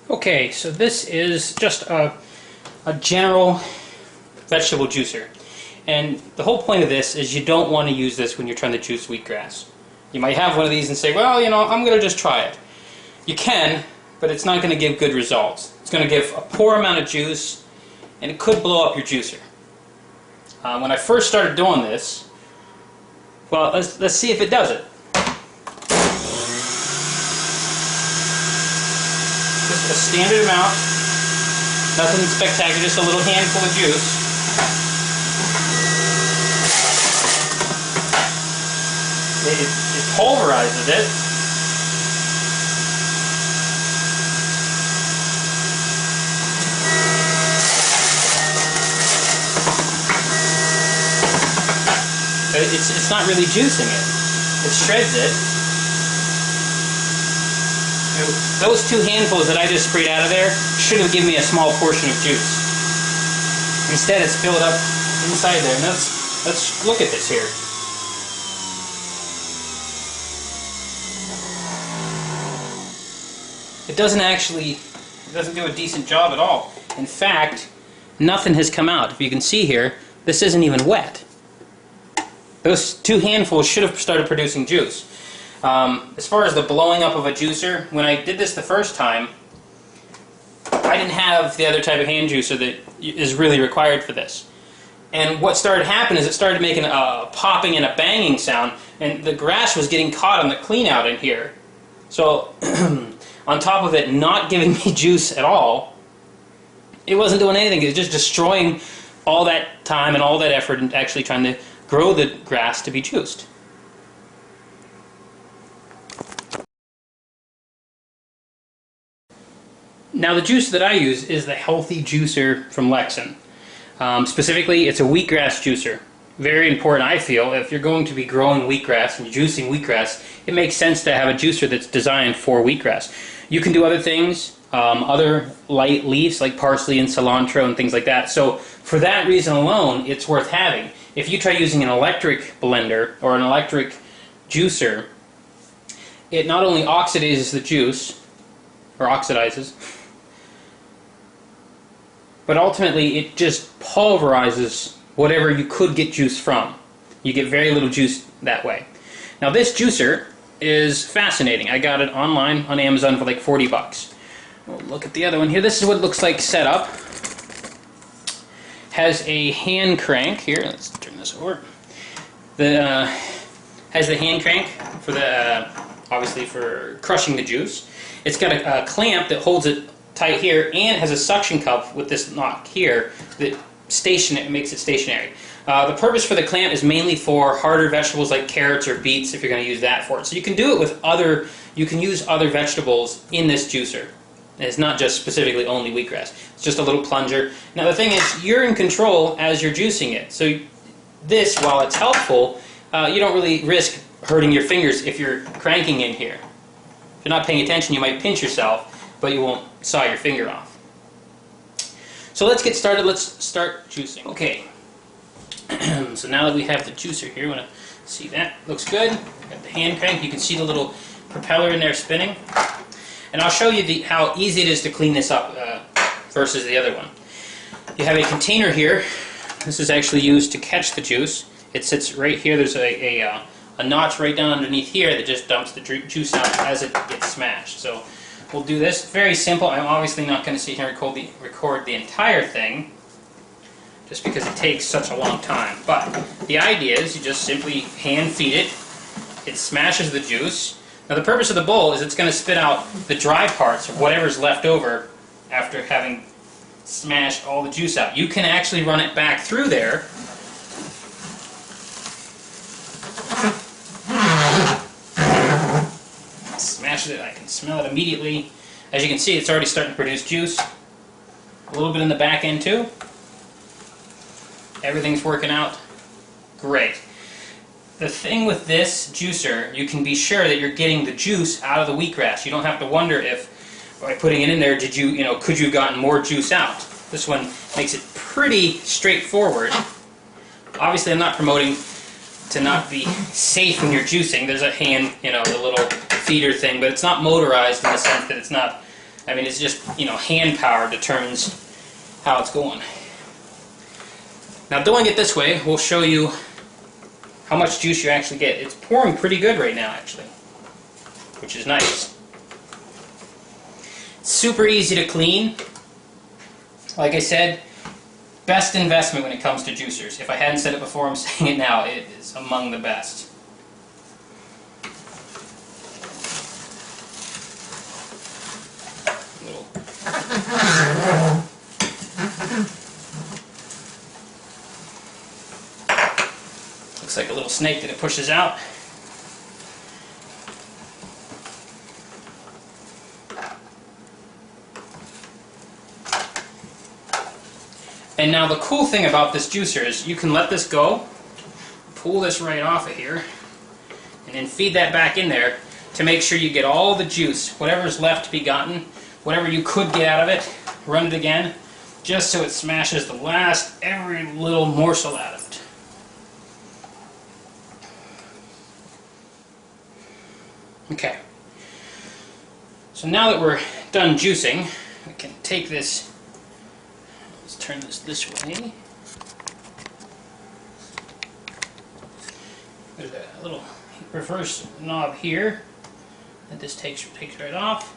Okay, so this is just a general vegetable juicer. And the whole point of this is you don't want to use this when you're trying to juice wheatgrass. You might have one of these and say, well, you know, I'm going to just try it. You can, but it's not going to give good results. It's going to give a poor amount of juice, and it could blow up your juicer. When I first started doing this, well, let's see if it does it. Just a standard amount, nothing spectacular, just a little handful of juice. It pulverizes it. But it's not really juicing it. It shreds it. Those 2 handfuls that I just sprayed out of there should have given me a small portion of juice. Instead, it's filled up inside there. And let's look at this here. It doesn't do a decent job at all. In fact, nothing has come out. If you can see here, this isn't even wet. Those 2 handfuls should have started producing juice. As far as the blowing up of a juicer, when I did this the first time, I didn't have the other type of hand juicer that is really required for this. And what started happening is it started making a popping and a banging sound, and the grass was getting caught on the clean out in here. So, on top of it not giving me juice at all, it wasn't doing anything. It was just destroying all that time and all that effort in actually trying to grow the grass to be juiced. Now the juice that I use is the Healthy Juicer from Lexen. Specifically, it's a wheatgrass juicer. Very important, I feel, if you're going to be growing wheatgrass and juicing wheatgrass, it makes sense to have a juicer that's designed for wheatgrass. You can do other things, other light leaves like parsley and cilantro and things like that. So for that reason alone, it's worth having. If you try using an electric blender or an electric juicer, it not only oxidizes the juice, or oxidizes, but ultimately it just pulverizes whatever you could get juice from. You get very little juice that way. Now this juicer is fascinating. I got it online on Amazon for like 40 bucks. We'll look at the other one here. This is what it looks like set up. Has a hand crank here. Let's turn this over. Has the hand crank for the obviously for crushing the juice. It's got a clamp that holds it tight here, and has a suction cup with this knock here that makes it stationary. The purpose for the clamp is mainly for harder vegetables like carrots or beets if you're going to use that for it. So you can do it with you can use other vegetables in this juicer. And it's not just specifically only wheatgrass. It's just a little plunger. Now the thing is, you're in control as you're juicing it. So this, while it's helpful, you don't really risk hurting your fingers if you're cranking in here. If you're not paying attention, you might pinch yourself, but you won't saw your finger off. So let's get started. Let's start juicing. Okay. So now that we have the juicer here, I want to see that. Looks good. Got the hand crank. You can see the little propeller in there spinning. And I'll show you how easy it is to clean this up versus the other one. You have a container here. This is actually used to catch the juice. It sits right here. There's a notch right down underneath here that just dumps the juice out as it gets smashed. So we'll do this. Very simple. I'm obviously not going to sit here and record the entire thing, just because it takes such a long time. But the idea is you just simply hand feed it. It smashes the juice. Now the purpose of the bowl is it's going to spit out the dry parts, or whatever's left over after having smashed all the juice out. You can actually run it back through there. Smash it. I can smell it immediately. As you can see, it's already starting to produce juice. A little bit in the back end too. Everything's working out great. The thing with this juicer, you can be sure that you're getting the juice out of the wheatgrass. You don't have to wonder if, by putting it in there, could you have gotten more juice out. This one makes it pretty straightforward. Obviously, I'm not promoting to not be safe when you're juicing. There's a hand, the little feeder thing, but it's not motorized in the sense that it's not I mean, it's just, you know, hand power determines how it's going. Now doing it this way will show you how much juice you actually get. It's pouring pretty good right now, actually, which is nice. It's super easy to clean. Like I said, best investment when it comes to juicers. If I hadn't said it before, I'm saying it now. It is among the best. Looks like a little snake that it pushes out. And now the cool thing about this juicer is you can let this go, pull this right off of here, and then feed that back in there to make sure you get all the juice, whatever's left to be gotten, whatever you could get out of it, run it again, just so it smashes the last, every little morsel out of it. Okay, so now that we're done juicing, we can take this, let's turn this way. There's a little reverse knob here that this takes right off.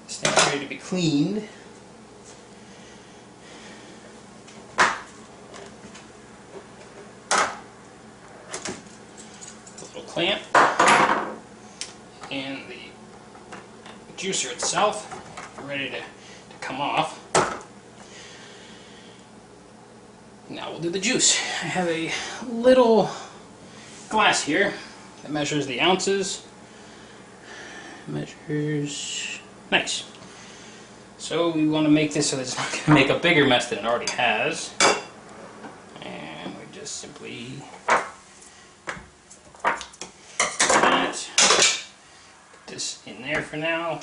This thing's ready to be cleaned. The little clamp and the juicer itself ready to come off. Now we'll do the juice. I have a little glass here that measures the ounces. Measures nice. So we want to make this so that it's not going to make a bigger mess than it already has. And we just simply put this in there for now.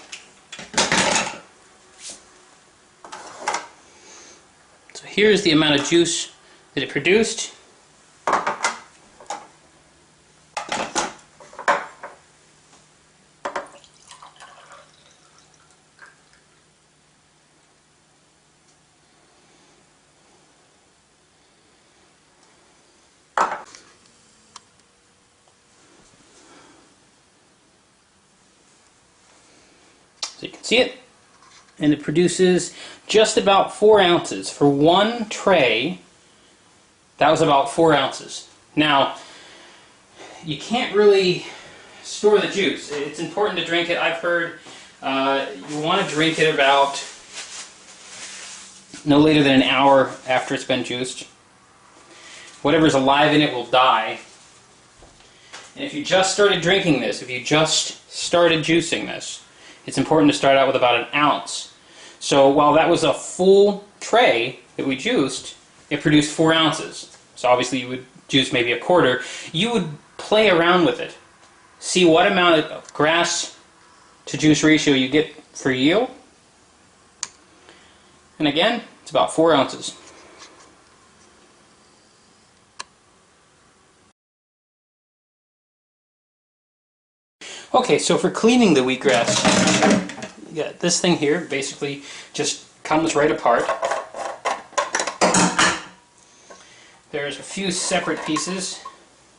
So here's the amount of juice that it produced. So you can see it, and it produces just about 4 ounces. For one tray, that was about 4 ounces. Now, you can't really store the juice. It's important to drink it. I've heard you want to drink it about no later than an hour after it's been juiced. Whatever's alive in it will die. And if you just started drinking this, if you just started juicing this, it's important to start out with about an ounce. So while that was a full tray that we juiced, it produced 4 ounces. So obviously you would juice maybe a quarter. You would play around with it. See what amount of grass to juice ratio you get for yield. And again, it's about 4 ounces. Okay, so for cleaning the wheatgrass, you got this thing here, basically just comes right apart. There's a few separate pieces,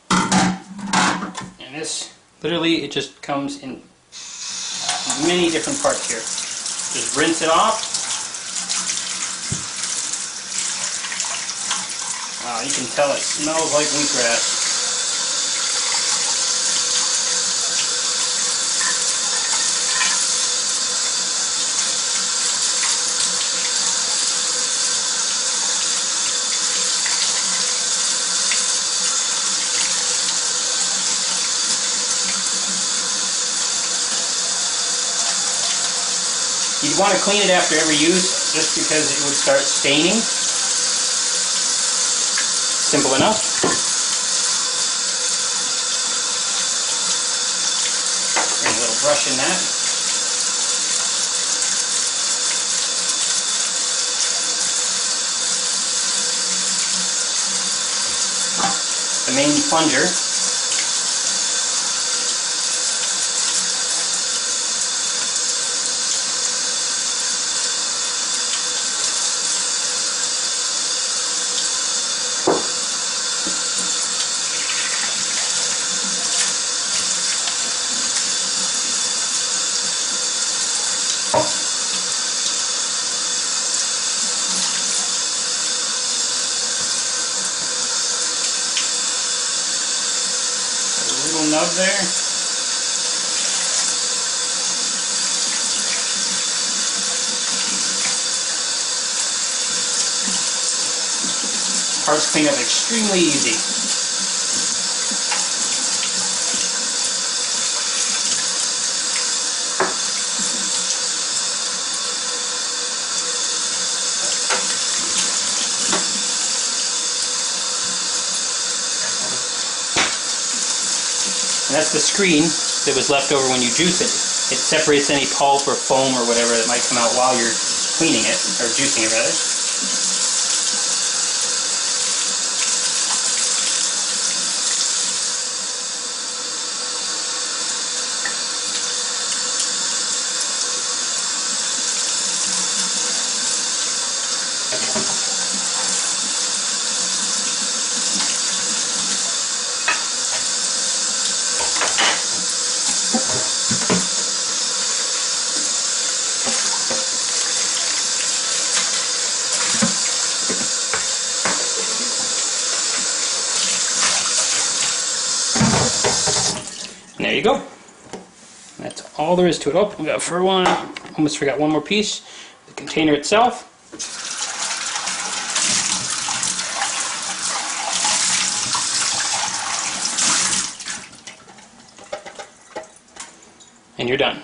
and this, literally, it just comes in many different parts here. Just rinse it off. Wow, you can tell it smells like wheatgrass. You'd want to clean it after every use, just because it would start staining. Simple enough. Bring a little brush in that. The main plunger. Little nub there. Parts clean up extremely easy. And that's the screen that was left over when you juice it. It separates any pulp or foam or whatever that might come out while you're cleaning it, or juicing it rather. And there you go. That's all there is to it. Oh, we got for one. Almost forgot one more piece. The container itself. And you're done.